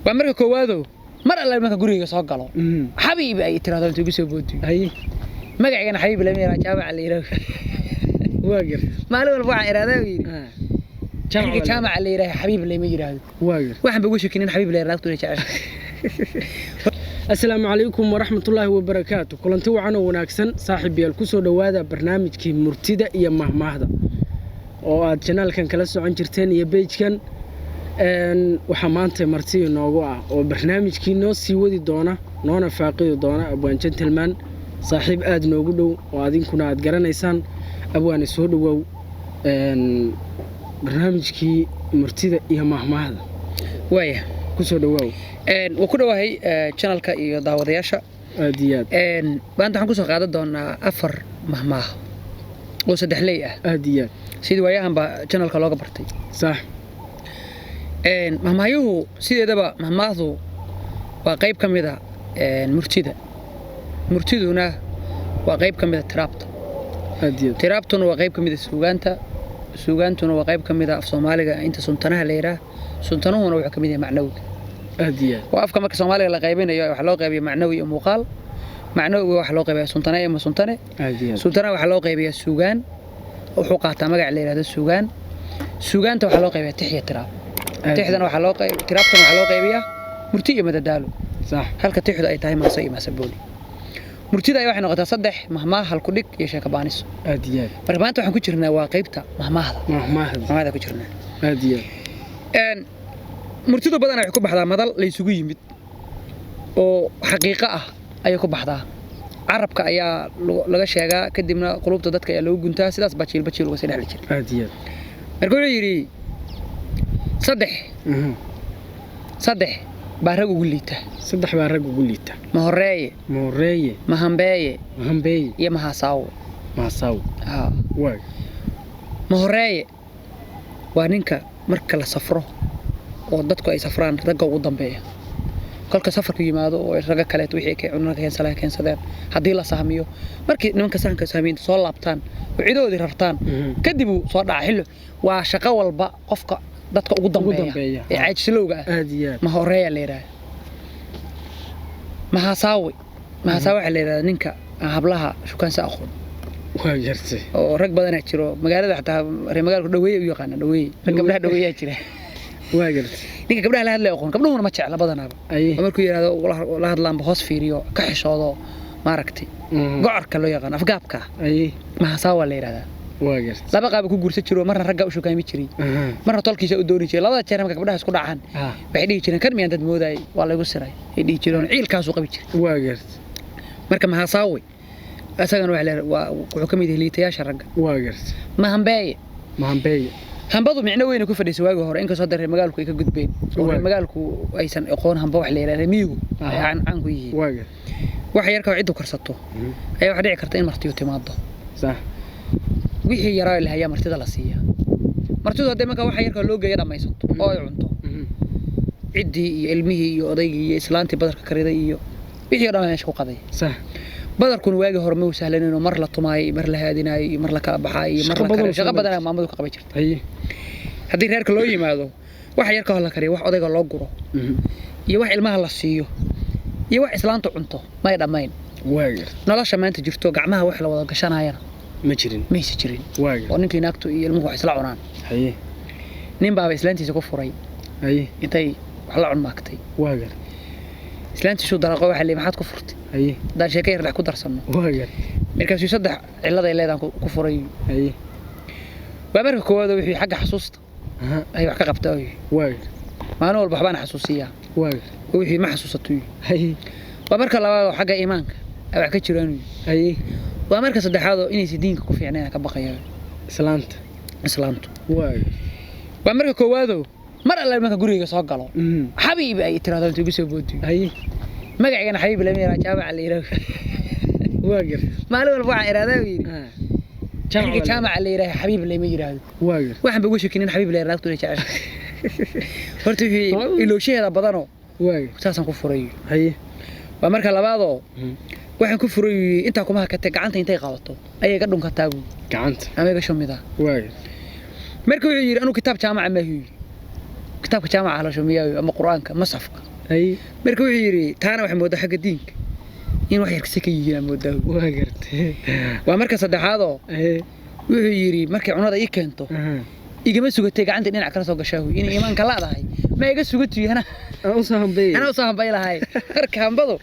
وعمرك كوادو مر الله ما كقولي يسوق حبيبي أي ترى هذا تقول سبودي أي ما قاعد أنا حبيبي لميرا جامع على يرا واقر ما له البوع إرادة وير جامع على يرا حبيبي اللي ميرا واقر واحد بقول شكلين حبيبي اللي يراك تقول شعر السلام عليكم ورحمة الله وبركاته كلنتي وعنا وناكسن صاحبي الكسو دوادا برنامجكي مرتدى iyo mahmaahda oo aad channelkan kala socon jirteen iyo page-kan waxa maanta marti inoogu ah oo barnaamijkii noo sii wadi doona noona faaqidi doona abwaan gentleman saaxiib aad noogu dhow oo adinkuna aad garanaysaan abwaan soo dhawow barnaamijkii martida iyo mahmaahda waya kusoo dhawow وكل واحد channel كا يدعو ذياشة أديات بانت حنكون سقادة دون أفر مهما وصدح ليه أديات سيد وياهم با channel كا لوجا برتي صح مهما يو سيد دبا مهما ذو وقيب كم إذا مرتدنا وقيب كم إذا أديات ترابتون وقيب كم إذا سوغانتون وقيب كم إذا في صوماليا أنت سنتناها ليرة سنتنوه ونوع كم إذا معنوي أديات وأفكار مركز صوماليا لقيبين أيوة وحلاقة بمعنوي ومقال معنوي وحلاقة بسنتنا أما سنتنا سنتنا وحلاقة بالسوغان وحقات مجا اللي هذا السوغان وحلاقة بتحية تراب تحدنا وحلاقة ترابتنا وحلاقة بيا مرتية مدى دالو صح هل كتحد أي تايم عصي ما سبولي مرتية أيوة إحنا قد تصدح مهما هالكودك يشاك بانيس أديات بربانتو حنكون كشرنا واقيبتا مهما هذا كشرنا أديات مرتدى بدنا يحكوا بحدا مدل ليسوق يمد أو حقيقة أيه كوا بحدا عربك أيه لقى شيء كدمنا قلوب تدتك يا لو جنتها سلاس بتشيل وسيل على شيء. أديات. مركوع يري صدح بارق وقوليته. صدح بارق وقوليته. مهرية. مهمبية. يا مهاساو. واي. مهرية. وانينك مركل سفره. ودتك أي سفران رجع قدام بيه كل سفر في ماذا ورجع كلات وحيك عنا كان سلام هدي الله ساميو مركي نمك سان كسامين صار لابتان وعيدوا ذي رفتان كدبوا صار حلو وشقا والبا قفك دتك قدام بيه عايش سلوجا ما هو ريال ليرة ما هساوي على ليرة نينك هبلها شو كان سأخذ واجرتي ورجع بدنا نشرو مقالة حتى مقالة دوية ويقانا دوية رجع بدنا دوية كذا واجرت نيجي قبلها لا هلا يقون قبلهم ما تشعل بدنا أمريكا يرى والله هذا لام بخص فيريو كحش هذا ما ركتي قعر كله يقان أفقابك ما هساوى اللي هذا واجرت لا بقى بكون جرس تشرو مرة رجع وشو كان يشري مرة طال كيس أدوني شيء لا ده تشري ما قبلها يسكت عن بعدين يشري كان مين تدمو داي والله يقول سراي يدي يشرون عيل كاسو قبل يشري واجرت مركب ما هساوي أسأل وعلى وحكم يدي تياش رجع واجرت ما هم باي هنبضوا معنوي إنه كفر يسواجه هو إنك صدر مجالكوا يكجد بين مجالكوا أيسن يقون هنبوا حليله رميو عنكوا يجي واحد يركب عده كرسته أي واحد يعكرتين مرتيو تماضة صح ويحي يرى اللي هي مرتدى لصية مرتدى قدامك مكان واحد يركب لوجا يدا ما يصد أو يعنده عدي علمه يقضي إسلامتي بدر كريدي ويحي يرى ما يشكو قضية صح بدر كون واجه هرمو سهلين إنه مر لطماي مر لهاديناي مر لكابحاي مر لكذا شغل بدنا ما مدوك قبيشت أيه haddii reerka loo yimaado wax yar ka hor la kariyo wax odayga loo guro iyo wax ilmaha la siiyo iyo wax islaanta cunto ma ay dhamayn waagar nolosha maanta jirto gacmaha wax la wada gashanayana ma jirin waagar oo ninkii naagtu iyo ilmuhu wax isla cunaan haye nin baa islaantiisa ku furay haye intay wax la cun maagtay waagar islaantiisu daraqo waxa leeyahay maxaad ku furtay haye dad sheekay yar ku darsano waagar markaas saddex cilada ay leedahay ku furay haye waa marka koowaad wixii xagga xasuusta أيوة حكا قبتاوي واجر ما أنا والبحبان حسوسية واجر وفي ما حسوستوي هاي وأمريكا لو حاجة إيمانك أو حكا تشرانوي هاي وأمريكا صدق هذا إني سدينك كوفي عناك كبقية إسلامت واجر وأمريكا كوادو مرة الله ما كقولي يسوق حبيبي أي ترى هذا تقول سبودي هاي ما قاعد أنا حبيبي لميرا جامع على واجر ما له البوع إرادة وين جامع اللي يراه حبيب اللي ما يراه واجر واحد بقول شكلين حبيب اللي يراه تقول شعر فرت في إلو شيء هذا بدنه واجر أساسا كفري هي وأمريكا لبعضه واحد كفري أنت كم هكذا عنت أنت غلطه أي قدم كتابه عنت أما يقشون مذا واجر مركو يجير أنو كتاب جامع ما هو كتاب جامع على شو مياه أما قرآن كمصحف هي marka wuxuu yiri taana wax moodaa xagga diinka in wax yarkasi ka yihiin moodaa waa gartay waa marka saddexaad oo wuxuu yiri markay cunada ii keento igama sugatay gacanta dhinac kala soo gashaa in iimaanka laadahay ma iga sugatiyana u sahanbay ana u sahanbay lahay marka hambado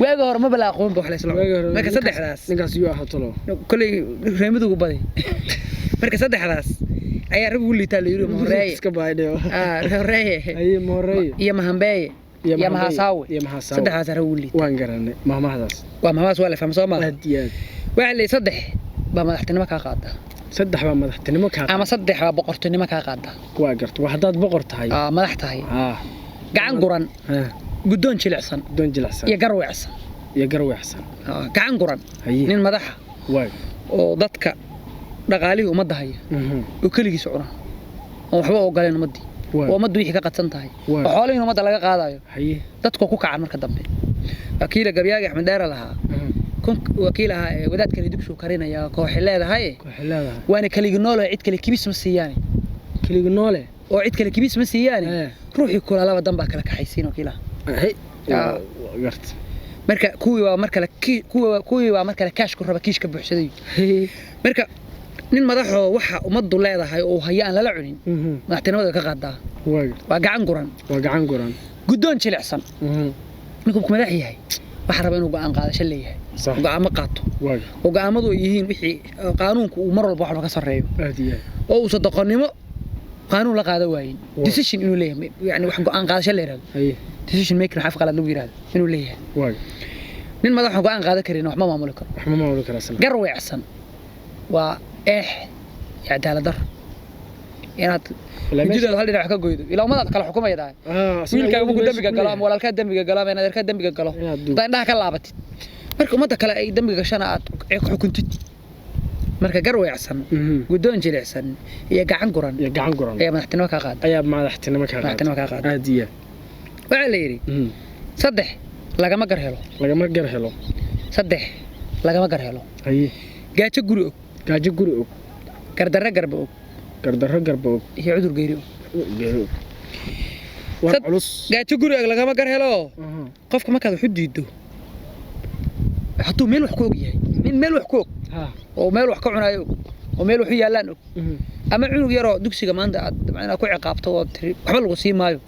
waaga hore ma bala aqoon buu xaleyslo marka saddexdaas ninkaas uu ahaa talo kulay reemadu ugu baday marka saddexdaas ayaa rag ugu liitaa la yiri Moreey iska baayday Moreey ay Moreey iyo Mahambeey iyo Mahasaawe saddexdaas rag ugu liitaa waan garanay mahmahdaas waa mahmaas waa la fahmo Soomaali aad waxa la saddex ba madaxtinimo ka qaada saddex ba madaxtinimo ka ama saddex ba boqortinimo ka qaada waa gartay wax hadaad boqor tahay madax tahay gacan guran guddoon jilicsan iyo garweecsan gacan guran nin madaxa waay oo dadka dhaqaalihi umada haya oo kaligiis cuna oo waxba oo galeen umadii oo umadu wixii ka qadsan tahay oo xoolaha umada laga qaadayo dadku ku kacan marka dambe wakiila Gabyaaga Axmed Dheere lahaa wakiilaha wadaad kale dugsiga karinaya koox leedahay waana kaligi nool cid kale kibis ma siiyaan kaligi nool oo cid kale kibis ma siiyaan ruuxi kula laba damba kala kaxaysiin wakiilaha gart marka kuwii waa marka kaash ku raba kiishka buuxsaday marka nin madaxo waxa umadu leedahay oo hayaan lala cunin madaxtinimada ka qaadaa waa gacan guran guddoon jilicsan ninku ku madax yahay waxa raba inuu go'aan qaadasho leeyahay go'aan ma qaato oo go'aamadu yihiin wixii qaanuunku uu mar walba wax laga sareeyo oo uu sadaqnimo qaanuun la qaada waayeen decision inuu leeyahay yani wax go'aan qaadasho leeyahay decision maker xaf qalad lagu yiraahdo inuu leeyahay nin madax go'aan qaada karin wax ma maamuli karo garweecsan waa cadaalad dar inaad midida hal dhinac ka gooydo ilaa umada kala xukumayda wiilkaaga ku dambiga galo ama walaalka dambiga galo ama adeerka dambiga galo indhaha ka laabatid marka umada kale ay dambiga gashana aad xukuntid marka garweecsan guddoon jilicsan iyo gacan guran ayaa madaxtinimo ka qaada aadiya waxa la yiri saddex lagama gar helo saddex lagama gar helo gaajo guri og gardarro garba og iyo cudur geeri og war culus gaajo guri og lagama gar helo qofka markaad wax u diido hadduu meel wax ku og yahay meel wax ku og oo meel wax ka cunayo oo meel wax u yaalaan og ama cunug yaroo dugsiga maanta aad macna ku ciqaabto oo tiri waxba lagu sii maayo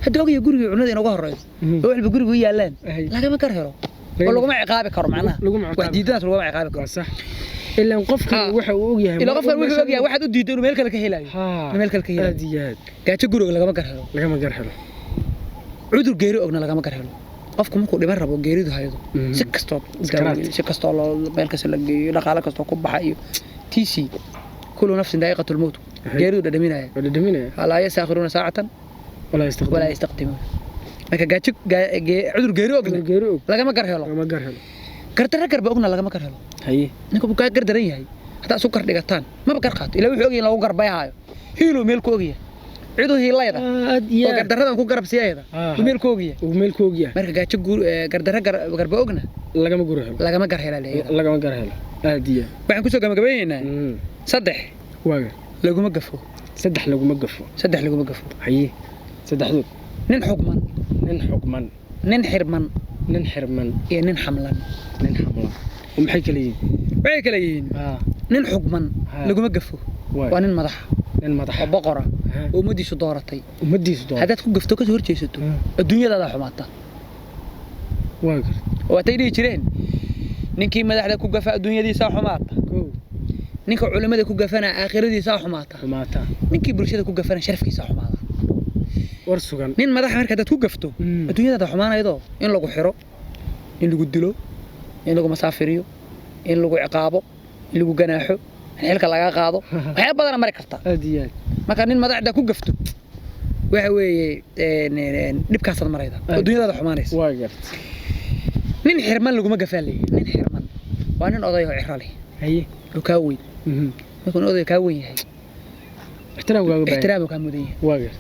haddii ogayo guriga cunada inaga horeeyo oo walba guriga u yaalaan lagama gar helo oo laguma ciqaabi karo macnaha wax diidanaas laguma ciqaabi karo صح إلا قفك وحى وجهه إلا قفك وجهه واحد ودي يدور ملك الكهيلاي ملك الكهيلاي هاديات قاعد تقول لقى ما قرحله عذر جيري أغنى لقى ما قرحله قفك ممكن دمر ربو جيري ده هيدو سكستو ملك سلقي لقى لك استو كوب حيو تيسي كل نفس ذائقة الموت جيري ده دمينا لا يستأخرون ساعة ولا يستقدمون marka cudur geeri og laga ma garhelo gartara garba ogna laga ma garhelo haye ninku ka gardaran yahay hada soo kar dhigataan ma gar qaato ilaa wuxuu ogyahay lagu garbayahayo hiilo meel ku ogyahay ciidu hiilayda oo gardaradan ku garab siiyayda meel ku ogyahay marka gaajo gardara garba ogna laga ma garhelo aadiya waxaan ku soo gabagabeeynaa saddex laguma gafo haye saddexdood nin xukman nin xirman iyo nin xamlan ومحي كليين nin xukman laguma gafo waa nin madax boqora oo madiisu dooratay hadaad ku gafto ka soo horjeesato adduunyada xumaata oo ay dhigi jireen ninkii madaxda ku gafa adduunyadiisa xumaata ninka culimada ku gafana aakhiradiisa xumaata ninkii bulshada ku gafana sharafkiisa xumaata warsugan nin madax marka dad ku gafto adduunyada xumaanaydo in lagu xiro in lagu dilo in lagu masaafiriyo in lagu ciqaabo in lagu ganaaxo xilka laga qaado waxay badan mari kartaa aadiyaad marka nin madaxda ku gafto waxa weeye dibkaas marayda adduunyada xumaanaysa waa gart nin xirman laguma gafaalay nin xirman waa nin oday oo cirale haye ka weyn markuu oday ka weyn yahay احترامه كان مدني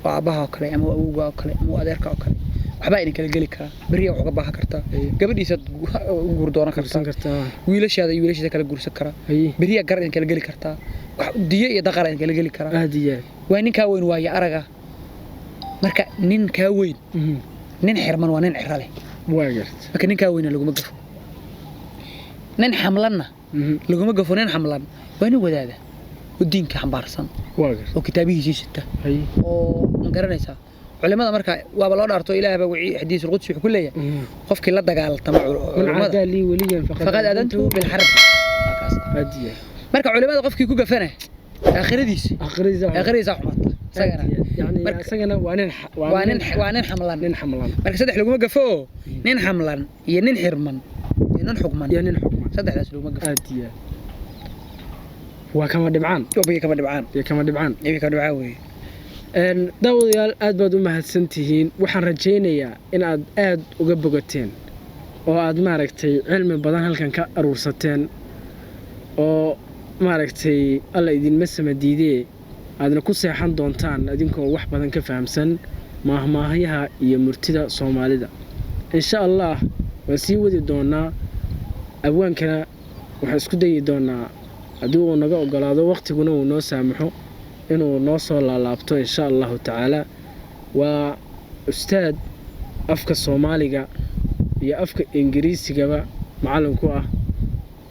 وأباها كله أما أبوها كله أما أديرك كله waxba in kala gali kara bariya wax uga baahan kartaa gabadhiisa gurdoona kartaa wiilashaada kala gursan kara bariya gar in kala gali kartaa diyo iyo daqar in kala gali kara waa nin ka weyn waaya araga marka nin ka weyn nin xirman waa nin cirale واجرت marka ninka weyn lagu ma gafo nin xamlanna lagu ma gafo nin xamlan waa nin wadaada oo diinka xambaarsan واجرت oo kitaabihiisa sita هي oo ma garanaysaa culimada marka waaba loo dhaarto ilaahay baa wixii xadiis qudsi wuxuu ku leeyahay qofkii la dagaaltama من عاد لي وليا faqad adantu bil harb هديه marka culimada qofkii ku gafana aakhiradiisa آخريزة xumata sagana يعني سجنا وانين حملان نين حملان marka saddex lagu ma gafo nin xamlan iyo nin xirman iyo nin xukman نين حكمان saddexdaas lagu ma gafo هديه وكما دبعان وبي كما dhibcaan كما دبعان ibi ka dhibcaa weey daawadayaal aad baad u mahadsantihiin waxaan rajaynayaa in aad aad uga bogateen oo aad maaragtay cilmi badan halkan ka aruursateen oo maaragtay alla idinma samadiidee aadna ku seexan doontaan idinkoo wax badan ka fahamsan maahmaahayaha iyo murtida Soomaalida insha Allah waan sii wadi doonaa abwaankana waxaan isku dayi doonaa haddii uu naga ogolaado waqtiguna uu noo saamaxo inuu noo soo laalaabto insha Allah taala waa ustaad afka Soomaaliga iyo afka Ingiriisigaba macallin ku ah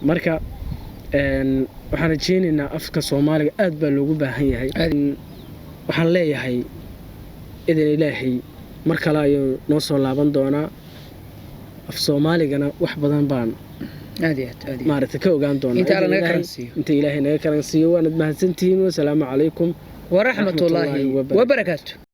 marka waxaan rajaynaynaa afka Soomaaliga aad baa loogu baahan yahay waxaan leeyahay idin Ilaahay mar kale ayuu noo soo laaban doonaa af Soomaaligana wax badan baan aad maaragtay ka ogaan doonaa inta Ilaahay naga karansiiyo waanad mahadsantihiin wa salaamu calaykum wa rahmatullahi wa barakatuh